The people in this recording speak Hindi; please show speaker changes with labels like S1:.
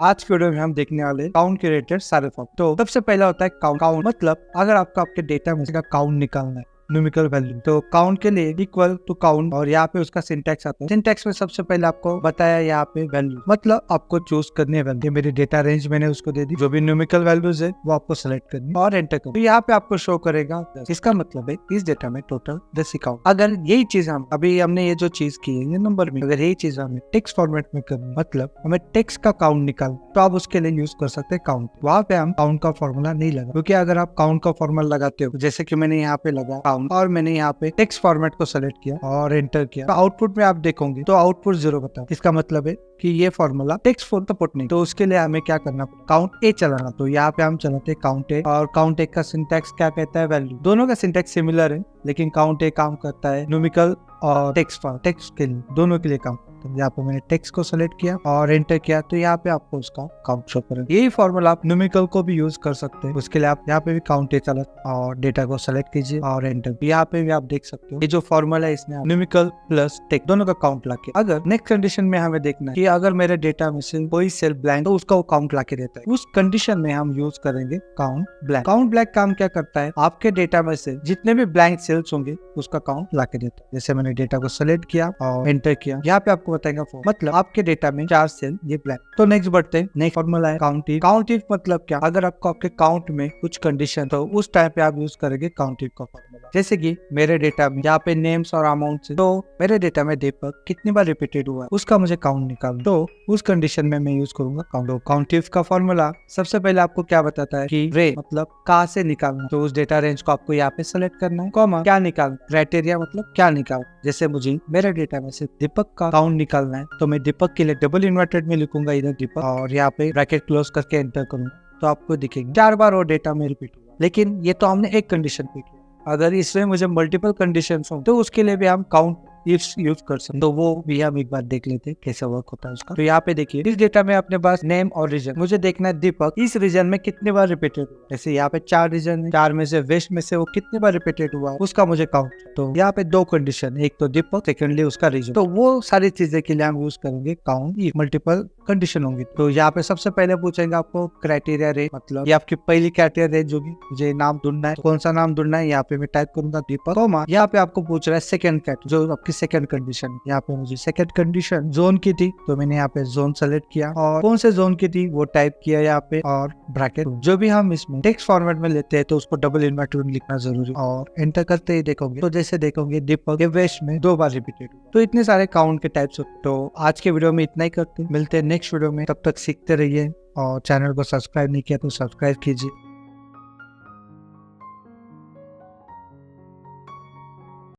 S1: आज के वीडियो में हम देखने वाले काउंट के रिलेटेड सारे फॉर्म। तो सबसे पहला होता है काउंट। काउंट मतलब अगर आपको आपके डेटा में से काउंट निकालना है, न्यूमेरिकल वैल्यू, तो काउंट के लिए इक्वल टू काउंट, और यहाँ पे उसका सिंटैक्स आता है। सिंटैक्स में सबसे पहले आपको बताया यहाँ पे वैल्यू, मतलब आपको चूज करनी है वैल्यू। मेरी डेटा रेंज मैंने उसको दे दी, जो भी न्यूमेरिकल वैल्यूज है वो आपको सेलेक्ट करनी है और एंटर करनी है। तो यहाँ पे आपको शो करेगा 10। इसका मतलब है इस डेटा में टोटल 10 काउंट। अगर यही चीज हमने ये जो चीज की है ये नंबर में, अगर यही चीज हमें टेक्स्ट फॉर्मेट में करनी, मतलब हमें टेक्स्ट का काउंट निकाल, तो आप उसके लिए यूज कर सकते हैं काउंट। वहाँ पे हम काउंट का फॉर्मूला नहीं लगा, क्योंकि अगर आप काउंट का फॉर्मूला लगाते हो, जैसे कि मैंने यहाँ पे लगा काउंट और मैंने यहाँ पे टेक्स्ट फॉर्मेट को सेलेक्ट किया और एंटर किया, तो आउटपुट में आप देखोगे तो आउटपुट 0 बताओ। इसका मतलब है कि ये फॉर्मूला टेक्स्ट फॉर्म तो पुट नहीं, तो उसके लिए हमें क्या करना, काउंट ए चलाना। तो यहाँ पे हम चलाते हैं काउंट ए, और काउंट ए का सिंटैक्स क्या कहता है, वैल्यू। दोनों का सिंटैक्स सिमिलर है, लेकिन काउंट ए काम करता है न्यूमेरिकल और टेक्स्ट के लिए, दोनों के लिए काम। तो यहाँ पे मैंने टेक्स्ट को सेलेक्ट किया और एंटर किया, तो यहाँ पे आपको उसका काउंट शो करेगा। यही फॉर्मूला आप न्यूमेरिकल को भी यूज कर सकते हैं। उसके लिए आप यहाँ पे भी काउंट ए चला और डेटा को सेलेक्ट कीजिए और एंटर। यहाँ पे भी आप देख सकते हो ये जो फॉर्मूला है, इसमें न्यूमेरिकल प्लस टेक्स्ट दोनों का काउंट लाके। अगर नेक्स्ट कंडीशन में हमें देखना है कि अगर मेरे डेटा में से कोई सेल ब्लैंक, तो उसका वो काउंट लाके देता है। उस कंडीशन में हम यूज करेंगे काउंट ब्लैंक। काउंट ब्लैंक काम क्या करता है, आपके डेटा में से जितने भी ब्लैंक सेल्स होंगे उसका काउंट लाके देता है। जैसे मैंने डेटा को सेलेक्ट किया और एंटर किया, यहाँ पे आपको बताएगा मतलब आपके डेटा में 4 सेल ये ब्लैंक। तो नेक्स्ट बढ़ते हैं। नेक्स्ट फॉर्मूला है काउंट इफ। काउंट इफ मतलब क्या, अगर आपको आपके काउंट में कुछ कंडीशन, तो उस टाइम पे आप यूज करेंगे काउंट इफ का फॉर्मूला। जैसे कि मेरे डेटा में यहाँ पे नेम्स और अमाउंट, तो मेरे डेटा में दीपक कितनी बार रिपीटेड हुआ है उसका मुझे काउंट निकालना, तो उस कंडीशन में मैं यूज करूंगा काउंट। काउंट इफ का फॉर्मूला सबसे पहले आपको क्या बताता है कि रे मतलब कहाँ से निकालना, तो उस डेटा रेंज को आपको यहाँ पे सेलेक्ट करना है, कॉमा क्या निकालना, क्राइटेरिया मतलब क्या निकालना। जैसे मुझे मेरे डेटा में से दीपक का काउंट निकालना है, तो मैं दीपक के लिए डबल इन्वर्टेड में लिखूंगा इधर दीपक, और यहाँ पे ब्रैकेट क्लोज करके एंटर करूंगा, तो आपको दिखेगा 4 बार वो डेटा में रिपीट हुआ। लेकिन ये तो हमने एक कंडीशन पे किया, अगर इसमें मुझे मल्टीपल कंडीशन हो तो उसके लिए भी हम काउंट इफ्स यूज कर सकते, तो वो भी हम एक बार देख लेते हैं कैसे वर्क होता है उसका। तो यहाँ पे देखिए इस डेटा में अपने पास नेम और रीजन, मुझे देखना है दीपक इस रीजन में कितने बार रिपीटेड हुआ। जैसे यहाँ पे 4 रीजन है, 4 में से वेस्ट में से वो कितने बार रिपीटेड हुआ उसका मुझे काउंट। तो यहाँ पे 2 कंडीशन, एक तो दीपक, सेकेंडली उसका रीजन। तो वो सारी चीजें के लिए हम यूज करेंगे काउंट इफ। मल्टीपल कंडीशन होंगी, तो यहाँ पे सबसे पहले पूछेंगे आपको क्राइटेरिया रेंज, मतलब ये आपकी पहली क्राइटेरिया रेंज होगी। मुझे नाम ढूंढना है, तो कौन सा नाम ढूंढना है, यहाँ पे मैं टाइप करूंगा दीपक, कॉमा यहाँ पे आपको पूछ रहा है सेकंड कैट, जो आपकी सेकंड कंडीशन। यहाँ पे मुझे सेकंड कंडीशन जोन की थी, तो मैंने यहाँ पे जोन सेलेक्ट किया और कौन से जोन की थी वो टाइप किया यहाँ पे, और ब्रैकेट। जो भी हम इसमें टेक्स्ट फॉर्मेट में लेते हैं तो उसको डबल इन्वर्टेड में लिखना जरूरी, और एंटर करते ही देखोगे तो जैसे देखोगे दीपक के वेस्ट में 2 बार रिपीटेड। तो इतने सारे काउंट के टाइप्स। तो आज के वीडियो में इतना ही करते हैं, मिलते हैं नेक्स्ट वीडियो में। तब तक सीखते रहिए, और चैनल को सब्सक्राइब नहीं किया तो सब्सक्राइब कीजिए।